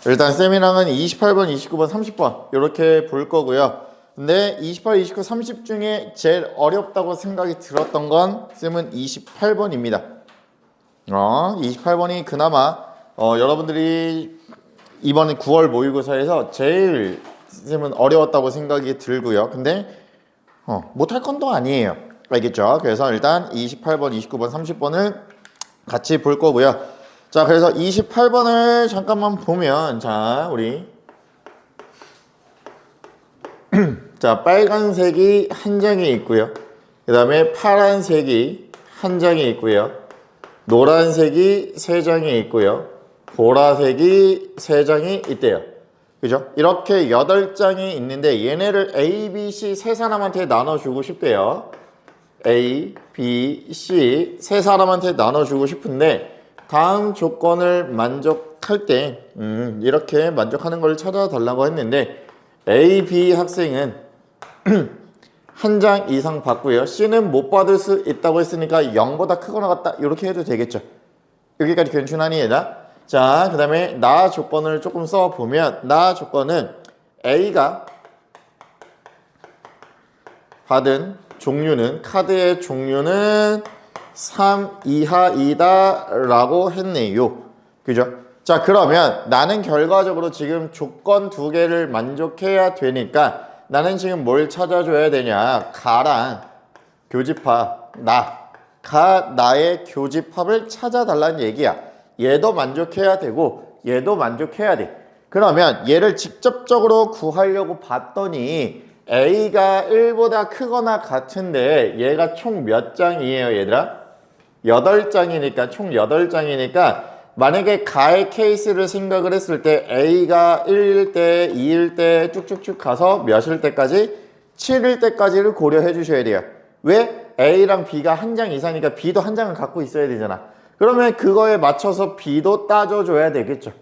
일단 쌤이랑은 28번, 29번, 30번 이렇게 볼 거고요. 근데 28, 29, 30 중에 제일 어렵다고 생각이 들었던 건 쌤은 28번입니다. 28번이 그나마 여러분들이 이번에 9월 모의고사에서 제일 쌤은 어려웠다고 생각이 들고요. 근데 못할 건 또 아니에요. 알겠죠? 그래서 일단 28번, 29번, 30번을 같이 볼 거고요. 자, 그래서 28번을 잠깐만 보면, 자, 우리 자, 빨간색이 한 장이 있고요. 그 다음에 파란색이 한 장이 있고요. 노란색이 세 장이 있고요. 보라색이 세 장이 있대요. 그죠? 이렇게 8장이 있는데 얘네를 A, B, C 세 사람한테 나눠주고 싶대요. A, B, C 세 사람한테 나눠주고 싶은데 다음 조건을 만족할 때 이렇게 만족하는 걸 찾아달라고 했는데 A, B 학생은 한 장 이상 받고요. C는 못 받을 수 있다고 했으니까 0보다 크거나 같다 이렇게 해도 되겠죠. 여기까지 괜찮으니 얘들아? 자, 그 다음에 나 조건을 조금 써보면 나 조건은 A가 받은 종류는 카드의 종류는 3 이하이다 라고 했네요. 그죠? 자, 그러면 나는 결과적으로 지금 조건 2개를 만족해야 되니까 나는 지금 뭘 찾아줘야 되냐? 가랑 교집합 가 나의 교집합을 찾아달라는 얘기야. 얘도 만족해야 되고 얘도 만족해야 돼. 그러면 얘를 직접적으로 구하려고 봤더니 A가 1보다 크거나 같은데 얘가 총 몇 장이에요 얘들아? 8장이니까 총 8장이니까 만약에 가의 케이스를 생각을 했을 때 A가 1일 때, 2일 때 쭉쭉쭉 가서 몇일 때까지? 7일 때까지를 고려해 주셔야 돼요. 왜? A랑 B가 한 장 이상이니까 B도 한 장을 갖고 있어야 되잖아. 그러면 그거에 맞춰서 B도 따져줘야 되겠죠.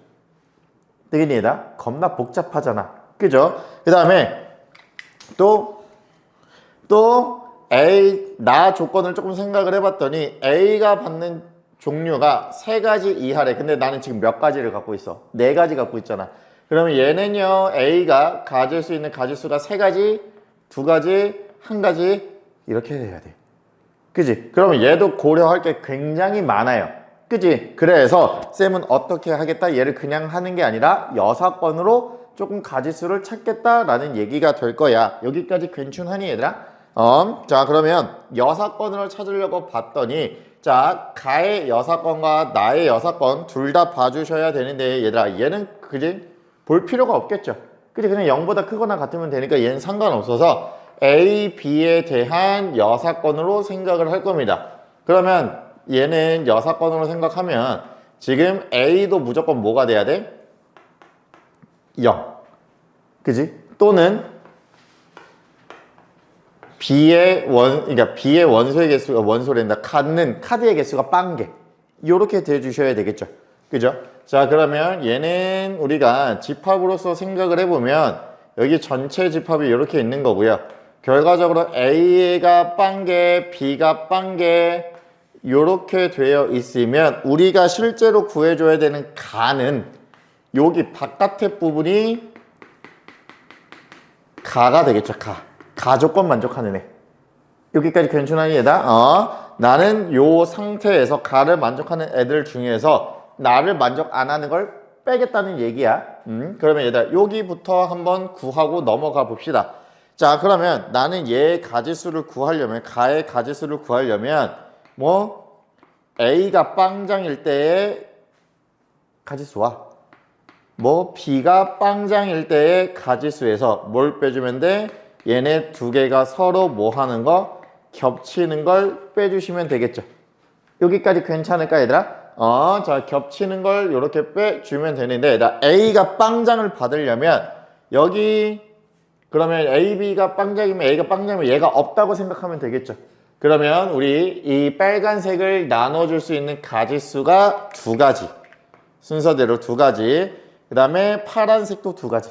되겠니 얘들아? 겁나 복잡하잖아. 그죠? 그 다음에 또 A, 나 조건을 조금 생각을 해봤더니 A가 받는 종류가 3가지 이하래. 근데 나는 지금 몇 가지를 갖고 있어? 4가지 갖고 있잖아. 그러면 얘는요, A가 가질 수 있는 가지수가 3가지, 2가지, 1가지 이렇게 돼야 돼. 그지? 그러면 얘도 고려할 게 굉장히 많아요. 그지? 그래서 쌤은 어떻게 하겠다? 얘를 그냥 하는 게 아니라 여사건으로 조금 가지수를 찾겠다라는 얘기가 될 거야. 여기까지 괜찮으니 얘들아? 자, 그러면 여사건을 찾으려고 봤더니 자, 가의 여사건과 나의 여사건 둘 다 봐주셔야 되는데 얘들아 얘는 그지? 볼 필요가 없겠죠. 그지? 그냥 0보다 크거나 같으면 되니까 얘는 상관없어서 A, B에 대한 여사건으로 생각을 할 겁니다. 그러면 얘는 여사건으로 생각하면 지금 A도 무조건 뭐가 돼야 돼? 0. 그지? 또는 그러니까 B의 원소의 개수가 원소랜다. 갖는 카드의 개수가 빵개. 요렇게 대주셔야 되겠죠. 그죠? 자, 그러면 얘는 우리가 집합으로서 생각을 해보면 여기 전체 집합이 이렇게 있는 거고요. 결과적으로 A가 빵개, B가 빵개 요렇게 되어 있으면 우리가 실제로 구해줘야 되는 가는 여기 바깥의 부분이 가가 되겠죠. 가 조건 만족하는 애. 여기까지 괜찮으니 얘다? 나는 요 상태에서 가를 만족하는 애들 중에서 나를 만족 안 하는 걸 빼겠다는 얘기야. 그러면 얘들아 여기부터 한번 구하고 넘어가 봅시다. 자, 그러면 나는 얘의 가지수를 구하려면 가의 가지수를 구하려면 뭐 A가 빵장일 때의 가지수와 뭐 B가 빵장일 때의 가지수에서 뭘 빼주면 돼? 얘네 2개가 서로 뭐 하는 거? 겹치는 걸 빼주시면 되겠죠. 여기까지 괜찮을까 얘들아? 자, 겹치는 걸 이렇게 빼주면 되는데 얘들아 A가 빵장을 받으려면 여기 그러면 A, B가 빵장이면 A가 빵장이면 얘가 없다고 생각하면 되겠죠. 그러면 우리 이 빨간색을 나눠줄 수 있는 가지수가 2가지. 순서대로 2가지. 그 다음에 파란색도 2가지.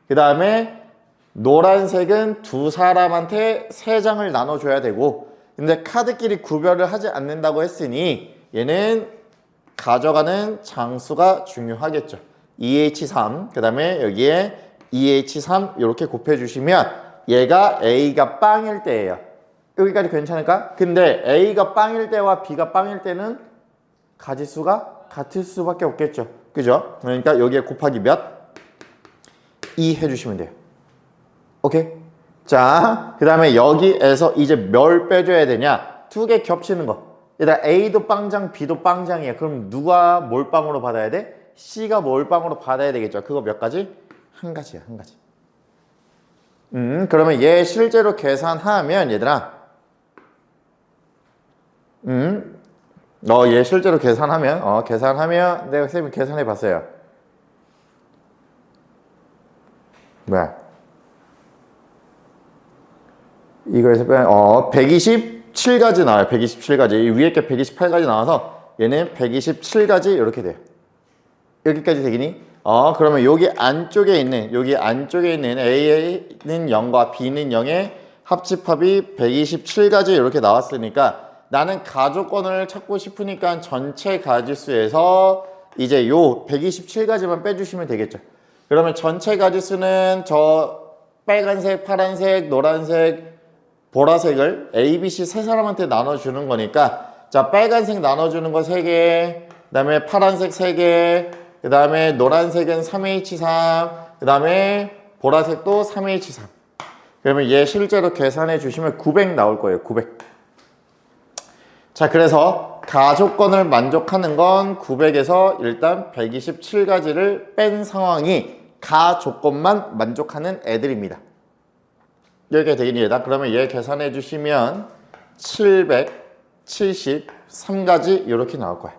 그 다음에 노란색은 2사람한테 3장을 나눠줘야 되고 근데 카드끼리 구별을 하지 않는다고 했으니 얘는 가져가는 장수가 중요하겠죠. 2H3 그 다음에 여기에 2H3 이렇게 곱해주시면 얘가 A가 빵일 때예요. 여기까지 괜찮을까? 근데 A가 빵일 때와 B가 빵일 때는 가지수가 같을 수밖에 없겠죠. 그죠? 그러니까 여기에 곱하기 몇? 2 해주시면 돼요. 오케이? 자, 그 다음에 여기에서 이제 뭘 빼줘야 되냐? 두 개 겹치는 거. 일단 A도 빵장, B도 빵장이야. 그럼 누가 몰빵으로 받아야 돼? C가 몰빵으로 받아야 되겠죠. 그거 몇 가지? 한 가지야, 한 가지. 그러면 얘 실제로 계산하면 얘들아, 얘 실제로 계산하면, 계산하면 내가 쌤이 계산해 봤어요. 뭐야? 이거에서 빼면 127가지 나와요. 127가지. 이 위에 게 128가지 나와서 얘는 127가지 이렇게 돼요. 여기까지 되기니? 그러면 여기 안쪽에 있는 A는 0과 B는 0의 합집합이 127가지 이렇게 나왔으니까 나는 가조건을 찾고 싶으니까 전체 가지수에서 이제 요 127가지만 빼주시면 되겠죠. 그러면 전체 가지수는 저 빨간색, 파란색, 노란색, 보라색을 A, B, C 세 사람한테 나눠주는 거니까 자, 빨간색 나눠주는 거 3개, 그 다음에 파란색 3개, 그 다음에 노란색은 3H3, 그 다음에 보라색도 3H3. 그러면 얘 실제로 계산해 주시면 900 나올 거예요. 900. 자, 그래서 가조건을 만족하는 건 900에서 일단 127가지를 뺀 상황이 가조건만 만족하는 애들입니다. 여기가 되겠습니다. 그러면 얘 계산해 주시면 773가지 이렇게 나올 거예요.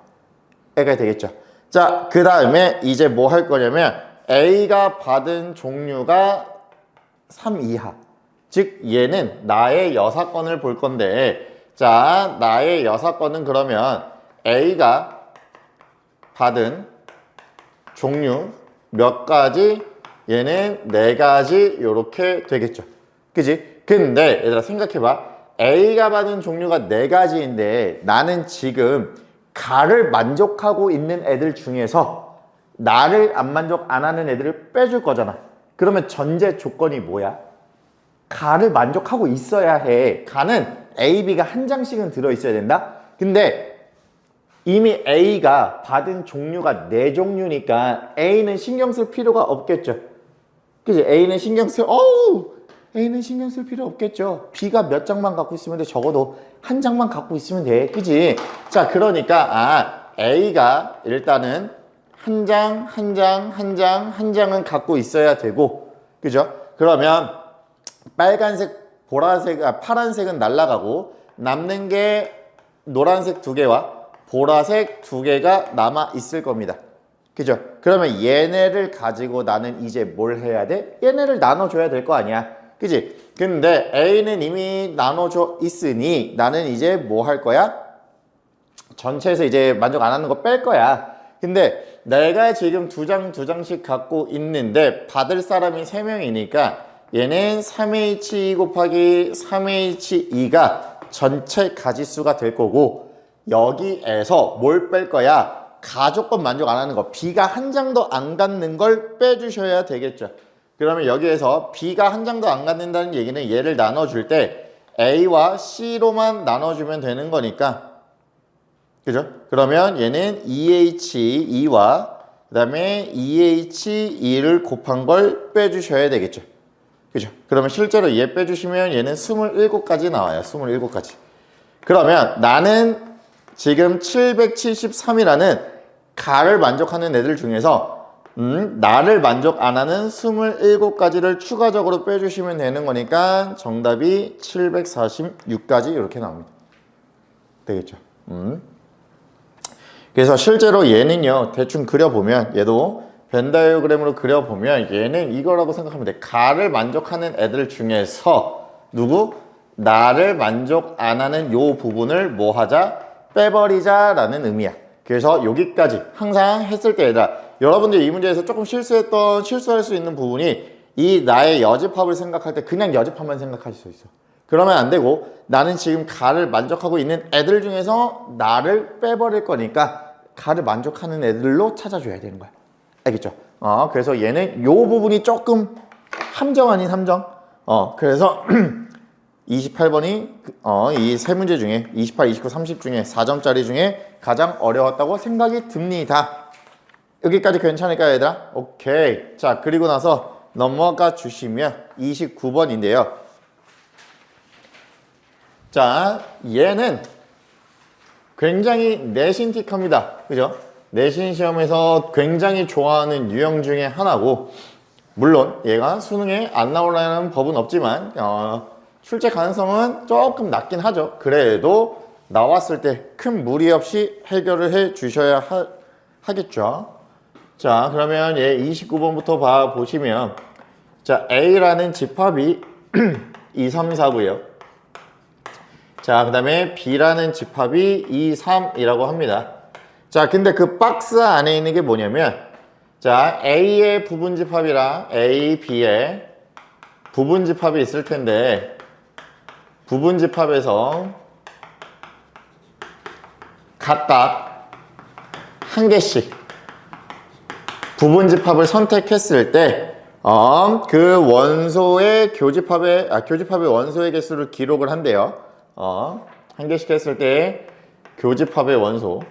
애가 되겠죠. 자, 그 다음에 이제 뭐 할 거냐면 A가 받은 종류가 3 이하. 즉 얘는 나의 여사건을 볼 건데 자, 나의 여사건은 그러면 A가 받은 종류 몇 가지? 얘는 4가지 이렇게 되겠죠. 그지? 근데 얘들아 생각해봐. A가 받은 종류가 4가지인데 나는 지금 가를 만족하고 있는 애들 중에서 나를 안 만족 안 하는 애들을 빼줄 거잖아. 그러면 전제 조건이 뭐야? 가를 만족하고 있어야 해. 가는 A, B가 한 장씩은 들어있어야 된다? 근데 이미 A가 받은 종류가 4종류니까 A는 신경 쓸 필요가 없겠죠. 그치? A는 신경 쓸 필요 없겠죠. B가 몇 장만 갖고 있으면 돼. 적어도 한 장만 갖고 있으면 돼. 그치? 자, 그러니까 A가 일단은 한 장은 갖고 있어야 되고, 그죠? 그러면 빨간색, 보라색, 파란색은 날아가고 남는 게 노란색 2개와 보라색 2개가 남아 있을 겁니다. 그죠? 그러면 얘네를 가지고 나는 이제 뭘 해야 돼? 얘네를 나눠줘야 될 거 아니야. 그지? 근데 A는 이미 나눠져 있으니 나는 이제 뭐 할 거야? 전체에서 이제 만족 안 하는 거 뺄 거야. 근데 내가 지금 2장씩 갖고 있는데 받을 사람이 3명이니까 얘는 3H2 곱하기 3H2가 전체 가지수가 될 거고 여기에서 뭘 뺄 거야? 가조건 만족 안 하는 거 B가 한 장도 안 갖는 걸 빼주셔야 되겠죠. 그러면 여기에서 B가 한 장도 안 갖는다는 얘기는 얘를 나눠줄 때 A와 C로만 나눠주면 되는 거니까 그죠? 그러면 얘는 2H2와 그 다음에 2H2를 곱한 걸 빼주셔야 되겠죠. 그죠? 그러면 실제로 얘 빼주시면 얘는 27가지 나와요. 27가지. 그러면 나는 지금 773이라는 가를 만족하는 애들 중에서 나를 만족 안 하는 27가지를 추가적으로 빼주시면 되는 거니까 정답이 746가지 이렇게 나옵니다. 되겠죠? 그래서 실제로 얘는요, 대충 그려보면 얘도 벤 다이어그램으로 그려보면 얘는 이거라고 생각하면 돼. 가를 만족하는 애들 중에서 누구? 나를 만족 안 하는 요 부분을 뭐 하자? 빼버리자라는 의미야. 그래서 여기까지 항상 했을 때 얘들아, 여러분들 이 문제에서 조금 실수할 수 있는 부분이 이 나의 여집합을 생각할 때 그냥 여집합만 생각할 수 있어. 그러면 안 되고 나는 지금 가를 만족하고 있는 애들 중에서 나를 빼버릴 거니까 가를 만족하는 애들로 찾아줘야 되는 거야. 알겠죠? 그래서 얘는 요 부분이 조금 함정 아닌 함정. 그래서 28번이 이 세 문제 중에 28, 29, 30 중에 4점짜리 중에 가장 어려웠다고 생각이 듭니다. 여기까지 괜찮을까요, 얘들아? 오케이. 자, 그리고 나서 넘어가 주시면 29번인데요. 자, 얘는 굉장히 내신틱합니다. 그죠? 내신 시험에서 굉장히 좋아하는 유형 중에 하나고, 물론 얘가 수능에 안 나오려는 법은 없지만 출제 가능성은 조금 낮긴 하죠. 그래도 나왔을 때 큰 무리 없이 해결을 해 주셔야 하겠죠. 자, 그러면 얘 29번부터 보시면, 자, A라는 집합이 2, 3, 4고요. 자, 그 다음에 B라는 집합이 2, 3이라고 합니다. 자, 근데 그 박스 안에 있는 게 뭐냐면, 자, A의 부분집합이랑 A, B의 부분집합이 있을 텐데, 부분집합에서 각각 한 개씩 부분집합을 선택했을 때, 그 원소의 교집합의 원소의 개수를 기록을 한대요. 한 개씩 했을 때 교집합의 원소.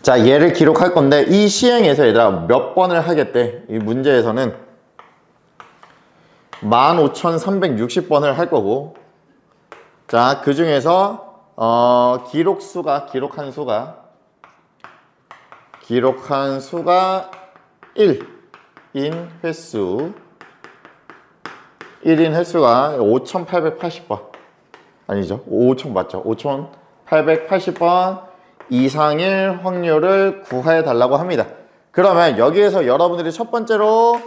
자, 얘를 기록할 건데, 이 시행에서 얘들아 몇 번을 하겠대? 이 문제에서는 15,360번을 할 거고, 자, 그 중에서 기록한 수가 1인 횟수, 1인 횟수가 5,880번. 아니죠. 5,000 맞죠. 5,880번 이상일 확률을 구해 달라고 합니다. 그러면 여기에서 여러분들이 첫 번째로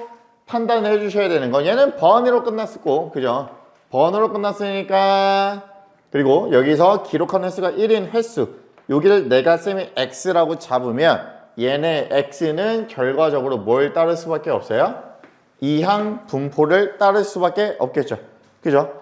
판단을 해 주셔야 되는 건, 얘는 번으로 끝났었고, 그죠? 번으로 끝났으니까, 그리고 여기서 기록한 횟수가 1인 횟수, 여기를 내가 쌤이 x라고 잡으면 얘네 x는 결과적으로 뭘 따를 수밖에 없어요? 이항 분포를 따를 수밖에 없겠죠. 그죠?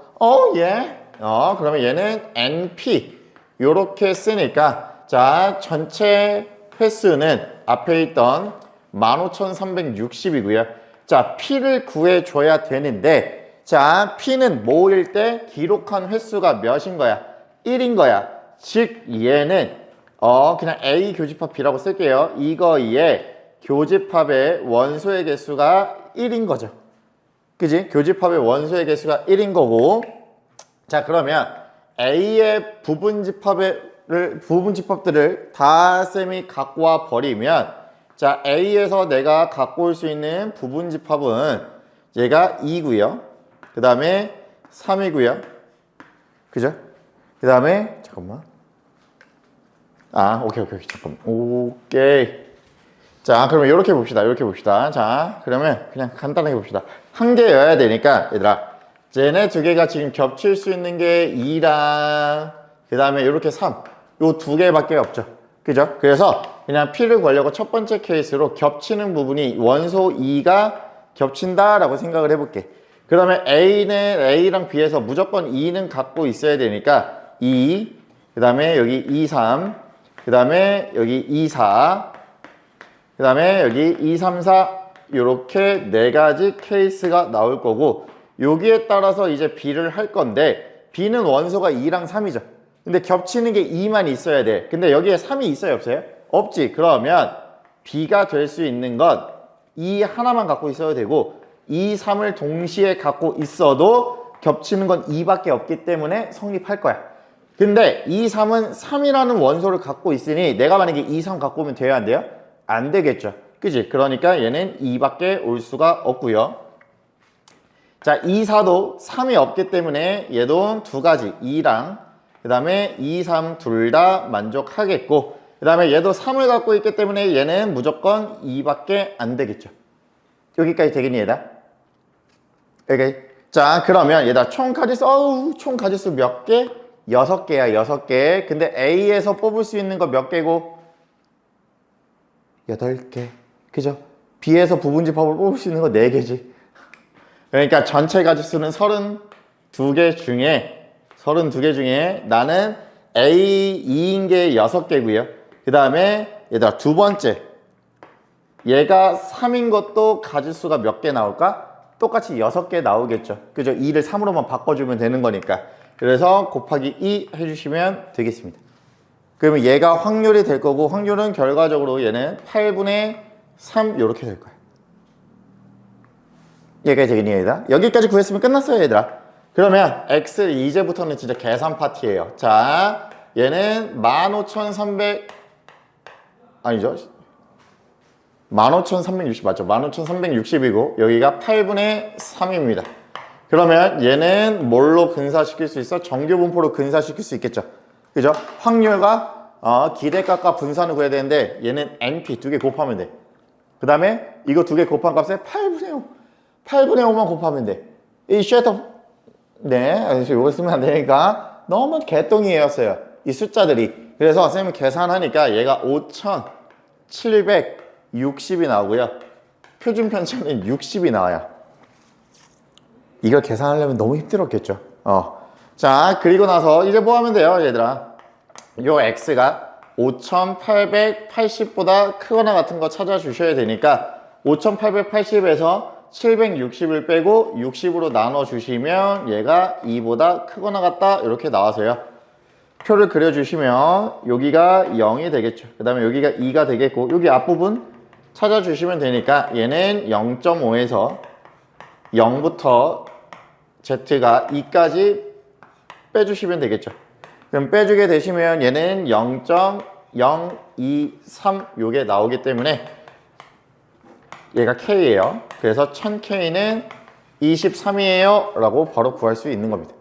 그러면 얘는 np 요렇게 쓰니까, 자, 전체 횟수는 앞에 있던 15,360이고요. 자, p를 구해줘야 되는데, 자, p는 뭐일 때 기록한 횟수가 몇인 거야? 1인 거야. 즉 얘는 그냥 A 교집합 B라고 쓸게요. 이거의 교집합의 원소의 개수가 1인 거죠. 그지? 교집합의 원소의 개수가 1인 거고, 자, 그러면 A의 부분집합들을 다 쌤이 갖고 와 버리면, 자, A에서 내가 갖고 올 수 있는 부분집합은 얘가 2고요. 그 다음에 3이고요. 그죠? 그 다음에 잠깐만. 오케이. 잠깐만. 오케이. 자, 그러면 이렇게 봅시다. 자, 그러면 그냥 간단하게 봅시다. 한 개여야 되니까, 얘들아, 쟤네 두 개가 지금 겹칠 수 있는 게 2랑, 그 다음에 이렇게 3. 요 두 개밖에 없죠. 그죠? 그래서 그냥 P를 구하려고 첫 번째 케이스로 겹치는 부분이 원소 2가 겹친다라고 생각을 해볼게. 그러면 A랑 B에서 무조건 2는 갖고 있어야 되니까 2, 그 다음에 여기 2, 3, 그 다음에 여기 2, 4, 그 다음에 여기 2, 3, 4 이렇게 네 가지 케이스가 나올 거고, 여기에 따라서 이제 B를 할 건데, B는 원소가 2랑 3이죠. 근데 겹치는 게 2만 있어야 돼. 근데 여기에 3이 있어요, 없어요? 없지. 그러면 B가 될 수 있는 건 2 하나만 갖고 있어도 되고, 2, 3을 동시에 갖고 있어도 겹치는 건 2밖에 없기 때문에 성립할 거야. 근데 2, 3은 3이라는 원소를 갖고 있으니 내가 만약에 2, 3 갖고 오면 돼야 안 돼요? 안 되겠죠. 그지? 그러니까 얘는 2밖에 올 수가 없고요. 자, 2, 4도 3이 없기 때문에 얘도 두 가지, 2랑 그 다음에 2, 3 둘 다 만족하겠고, 그 다음에 얘도 3을 갖고 있기 때문에 얘는 무조건 2밖에 안 되겠죠. 여기까지 되겠니, 얘다? 오케이. 자, 그러면 얘다 총 가지수 몇 개? 6개야, 6개. 근데 A에서 뽑을 수 있는 거 몇 개고? 8개. 그죠? B에서 부분집합을 뽑을 수 있는 거 4개지. 그러니까 전체 가지수는 32개 중에 나는 A 2인 게 6개고요. 그 다음에 얘들아 두 번째 얘가 3인 것도 가짓수가 몇 개 나올까? 똑같이 6개 나오겠죠. 그죠? 2를 3으로만 바꿔주면 되는 거니까. 그래서 곱하기 2 해주시면 되겠습니다. 그러면 얘가 확률이 될 거고 확률은 결과적으로 얘는 8분의 3 이렇게 될 거야. 여기까지 되겠니 얘들아? 여기까지 구했으면 끝났어요 얘들아. 그러면 x 이제부터는 진짜 계산 파티예요. 자, 얘는 15,300 아니죠? 15,360 맞죠? 15,360이고 여기가 8분의 3입니다. 그러면 얘는 뭘로 근사시킬 수 있어? 정규분포로 근사시킬 수 있겠죠? 그죠? 확률과 기대값과 분산을 구해야 되는데 얘는 NP 두 개 곱하면 돼. 그 다음에 이거 두 개 곱한 값에 8분의 5 8분의 5만 곱하면 돼. 이 쉐터 네, 이거 쓰면 안 되니까 너무 개똥이었어요. 이 숫자들이. 그래서 선생님이 계산하니까 얘가 5,760이 나오고요. 표준 편차는 60이 나와요. 이걸 계산하려면 너무 힘들었겠죠. 자, 그리고 나서 이제 뭐 하면 돼요, 얘들아? 요 x가 5,880보다 크거나 같은 거 찾아주셔야 되니까 5,880에서 760을 빼고 60으로 나눠주시면 얘가 2보다 크거나 같다 이렇게 나와서요. 표를 그려주시면 여기가 0이 되겠죠. 그 다음에 여기가 2가 되겠고 여기 앞부분 찾아주시면 되니까 얘는 0.5에서 0부터 z가 2까지 빼주시면 되겠죠. 그럼 빼주게 되시면 얘는 0.023 요게 나오기 때문에 얘가 K예요. 그래서 1000K는 23이에요 라고 바로 구할 수 있는 겁니다.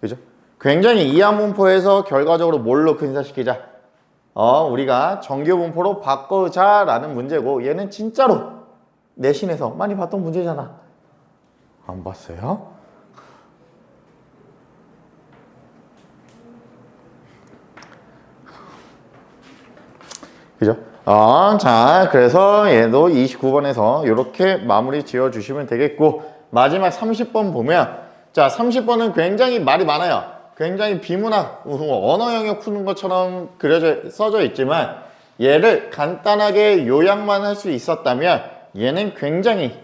그죠? 굉장히 이항분포에서 결과적으로 뭘로 근사시키자? 우리가 정규분포로 바꾸자 라는 문제고 얘는 진짜로 내신에서 많이 봤던 문제잖아. 안 봤어요? 그죠? 자, 그래서 얘도 29번에서 이렇게 마무리 지어 주시면 되겠고 마지막 30번 보면 자, 30번은 굉장히 말이 많아요. 굉장히 비문학, 언어 영역 푸는 것처럼 써져 있지만 얘를 간단하게 요약만 할 수 있었다면 얘는 굉장히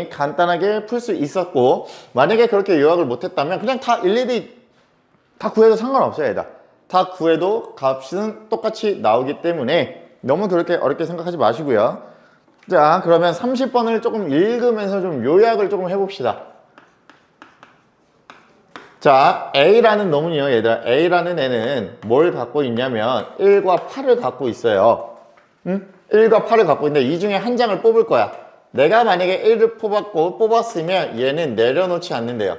간단하게 풀 수 있었고 만약에 그렇게 요약을 못했다면 그냥 다 일일이 다 구해도 상관없어요. 얘다. 다 구해도 값은 똑같이 나오기 때문에 너무 그렇게 어렵게 생각하지 마시고요. 자, 그러면 30번을 조금 읽으면서 좀 요약을 조금 해봅시다. 자, A라는 놈은요, 얘들아. A라는 애는 뭘 갖고 있냐면 1과 8을 갖고 있어요. 1과 8을 갖고 있는데 이 중에 한 장을 뽑을 거야. 내가 만약에 1을 뽑았으면 얘는 내려놓지 않는데요.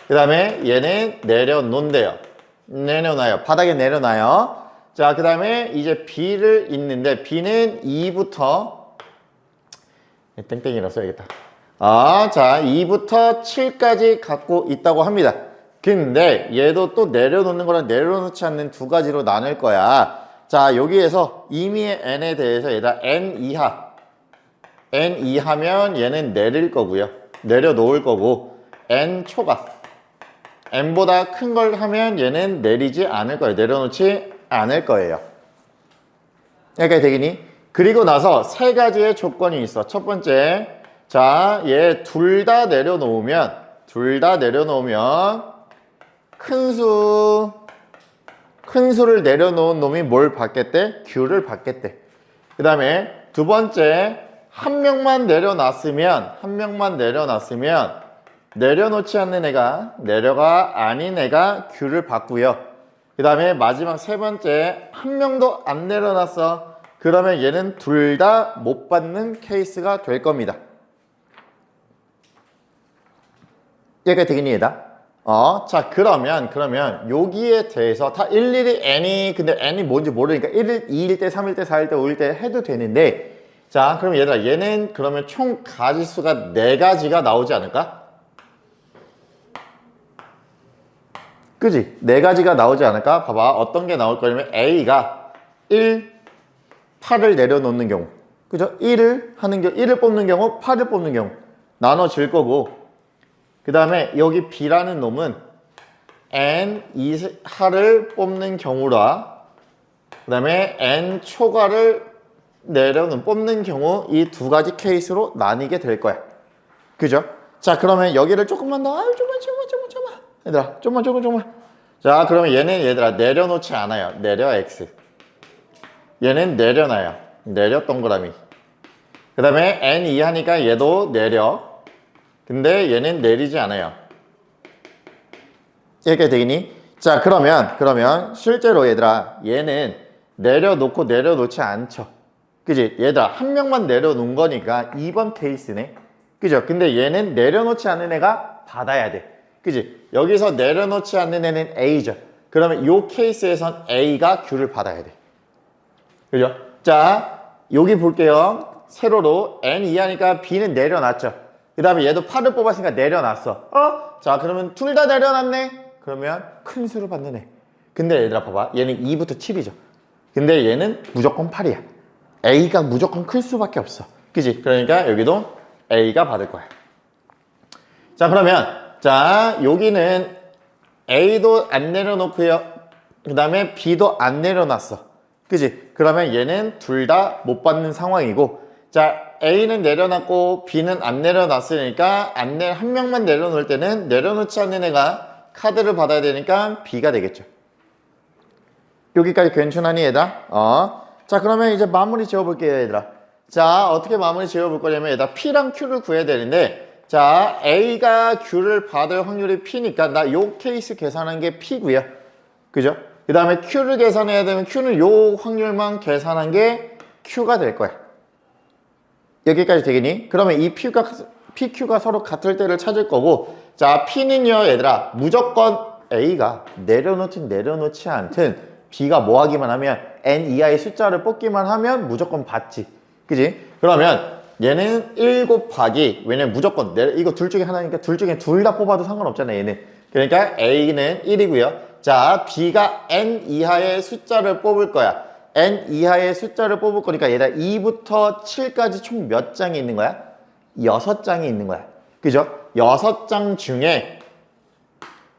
그 다음에 얘는 내려놓는데요. 내려놔요. 바닥에 내려놔요. 자, 그 다음에 이제 B를 있는데 B는 2부터 땡땡이라 써야겠다. 자, 2부터 7까지 갖고 있다고 합니다. 근데 얘도 또 내려놓는 거랑 내려놓지 않는 두 가지로 나눌 거야. 자, 여기에서 임의의 n에 대해서 얘다 n 이하면 얘는 내릴 거고요. 내려놓을 거고 n 초가 n보다 큰 걸 하면 얘는 내리지 않을 거예요. 내려놓지 않을 거예요. 여기까지 되겠니? 그리고 나서 세 가지의 조건이 있어. 첫 번째, 자, 얘 둘 다 내려놓으면 큰 수를 내려놓은 놈이 뭘 받겠대? Q를 받겠대. 그 다음에 두 번째, 한 명만 내려놨으면 내려놓지 않는 애가 내려가 아닌 애가 Q를 받고요. 그 다음에 마지막 세 번째, 한 명도 안 내려놨어. 그러면 얘는 둘 다 못 받는 케이스가 될 겁니다. 여기까지 되겠니 얘다? 자, 그러면 여기에 대해서 다 일일이 근데 n이 뭔지 모르니까 1일, 2일 때, 3일 때, 4일 때, 5일 때 해도 되는데 자, 그럼 얘들아 얘는 그러면 총 가지수가 4가지가 나오지 않을까? 그지? 4가지가 나오지 않을까? 봐봐. 어떤 게 나올 거냐면 A가 1, 8을 내려놓는 경우. 그죠? 1을 뽑는 경우, 8을 뽑는 경우. 나눠질 거고. 그 다음에 여기 B라는 놈은 n 이하를 뽑는 경우라 그 다음에 n 초과를 뽑는 경우 이 두 가지 케이스로 나뉘게 될 거야. 그죠? 자, 그러면 여기를 조금만 더, 조금만. 얘들아, 조금만. 자, 그러면 얘는 얘들아, 내려놓지 않아요. 내려 x. 얘는 내려놔요. 내려 동그라미. 그 다음에 n 이하니까 얘도 내려. 근데 얘는 내리지 않아요. 이렇게 되겠니? 자, 그러면 실제로 얘들아, 얘는 내려놓고 내려놓지 않죠. 그지? 얘들아, 한 명만 내려놓은 거니까 2번 케이스네. 그죠? 근데 얘는 내려놓지 않는 애가 받아야 돼. 그지? 여기서 내려놓지 않는 애는 A죠. 그러면 이 케이스에선 A가 Q를 받아야 돼. 그죠? 자, 여기 볼게요. 세로로 N 이하니까 B는 내려놨죠. 그 다음에 얘도 8을 뽑았으니까 내려놨어. 자, 그러면 둘 다 내려놨네? 그러면 큰 수를 받는 애. 근데 얘들아 봐봐. 얘는 2부터 7이죠. 근데 얘는 무조건 8이야. A가 무조건 클 수밖에 없어. 그지? 그러니까 여기도 A가 받을 거야. 자, 그러면 자, 여기는 A도 안 내려놓고요. 그 다음에 B도 안 내려놨어. 그지? 그러면 얘는 둘 다 못 받는 상황이고, 자, A는 내려놨고 B는 안 내려놨으니까 한 명만 내려놓을 때는 내려놓지 않는 애가 카드를 받아야 되니까 B가 되겠죠. 여기까지 괜찮으니 얘들아? 자, 그러면 이제 마무리 지어볼게요, 얘들아. 자, 어떻게 마무리 지어볼 거냐면 얘들아, P랑 Q를 구해야 되는데, 자, A가 Q를 받을 확률이 P니까 나 요 케이스 계산한 게 P고요. 그죠? 그 다음에 Q를 계산해야 되면 Q는 요 확률만 계산한 게 Q가 될 거야. 여기까지 되겠니? 그러면 이 PQ가 서로 같을 때를 찾을 거고, 자, P는요, 얘들아, 무조건 A가 내려놓든 내려놓지 않든 B가 뭐 하기만 하면 N 이하의 숫자를 뽑기만 하면 무조건 받지. 그지? 그러면 얘는 1 곱하기, 왜냐면 무조건 이거 둘 중에 하나니까 둘 중에 둘 다 뽑아도 상관없잖아, 얘는. 그러니까 A는 1이고요. 자, B가 N 이하의 숫자를 뽑을 거야. N 이하의 숫자를 뽑을 거니까 얘들아 2부터 7까지 총 몇 장이 있는 거야? 6장이 있는 거야. 그죠? 6장 중에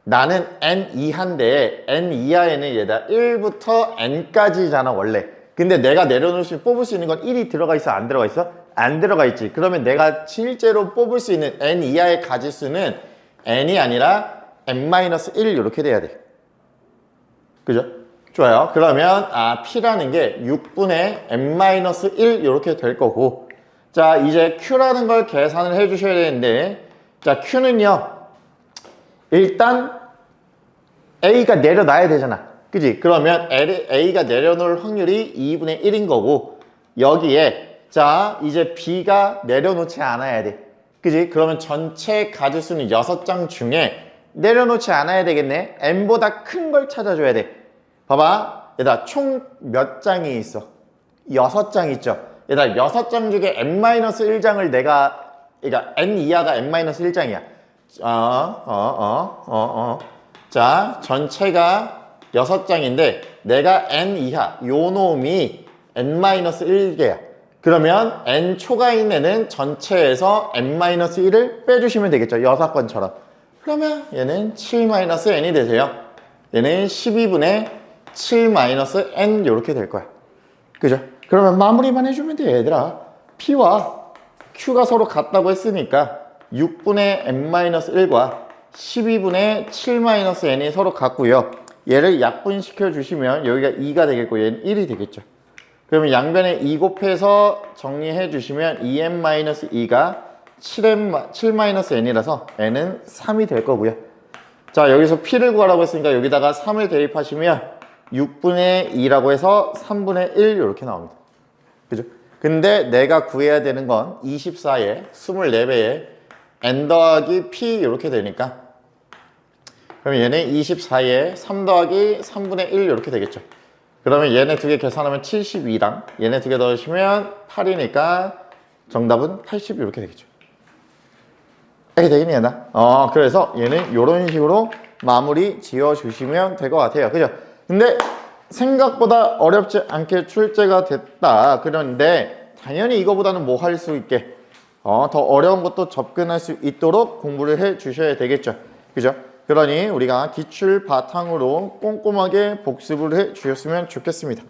나는 N 이하인데 N 이하에는 얘들아 1부터 N까지잖아 원래. 근데 내가 뽑을 수 있는 건 1이 들어가 있어? 안 들어가 있어? 안 들어가 있지. 그러면 내가 실제로 뽑을 수 있는 N 이하의 가지수는 N이 아니라 N-1 이렇게 돼야 돼. 그죠? 좋아요. 그러면 P라는 게 6분의 N-1 이렇게 될 거고, 자, 이제 Q라는 걸 계산을 해 주셔야 되는데, 자, Q는요 일단 A가 내려놔야 되잖아. 그지? 그러면 A가 내려놓을 확률이 2분의 1인 거고, 여기에 자, 이제 B가 내려놓지 않아야 돼. 그지? 그러면 전체 가지수는 6장 중에 내려놓지 않아야 되겠네. N보다 큰 걸 찾아줘야 돼. 봐봐. 얘들아, 총 몇 장이 있어? 6장 있죠? 얘들아, 6장 중에 N-1장을 그러니까 N 이하가 N-1장이야. 자, 전체가 6장인데, 내가 N 이하, 요 놈이 N-1개야. 그러면 N 초가 있는 애는 전체에서 N-1을 빼주시면 되겠죠. 여사건처럼. 그러면 얘는 7-N이 되세요. 얘는 12분의 7-N 이렇게 될 거야. 그죠? 그러면 마무리만 해주면 돼, 얘들아. P와 Q가 서로 같다고 했으니까 6분의 N-1과 12분의 7-N이 서로 같고요. 얘를 약분시켜 주시면 여기가 2가 되겠고 얘는 1이 되겠죠. 그러면 양변에 2 곱해서 정리해 주시면 2n-2가 7-n이라서 n은 3이 될 거고요. 자, 여기서 P를 구하라고 했으니까 여기다가 3을 대입하시면 6분의 2라고 해서 3분의 1 이렇게 나옵니다. 그죠? 근데 내가 구해야 되는 건 24에 24배에 n 더하기 P 이렇게 되니까, 그러면 얘는 24에 3 더하기 3분의 1 이렇게 되겠죠. 그러면 얘네 두 개 계산하면 72랑 얘네 두 개 넣으시면 8이니까 정답은 80 이렇게 되겠죠. 이렇게 되겠니, 얘나? 그래서 얘는 이런 식으로 마무리 지어주시면 될 것 같아요. 그죠? 근데 생각보다 어렵지 않게 출제가 됐다. 그런데 당연히 이거보다는 뭐 할 수 있게 더 어려운 것도 접근할 수 있도록 공부를 해 주셔야 되겠죠. 그죠? 그러니 우리가 기출 바탕으로 꼼꼼하게 복습을 해 주셨으면 좋겠습니다.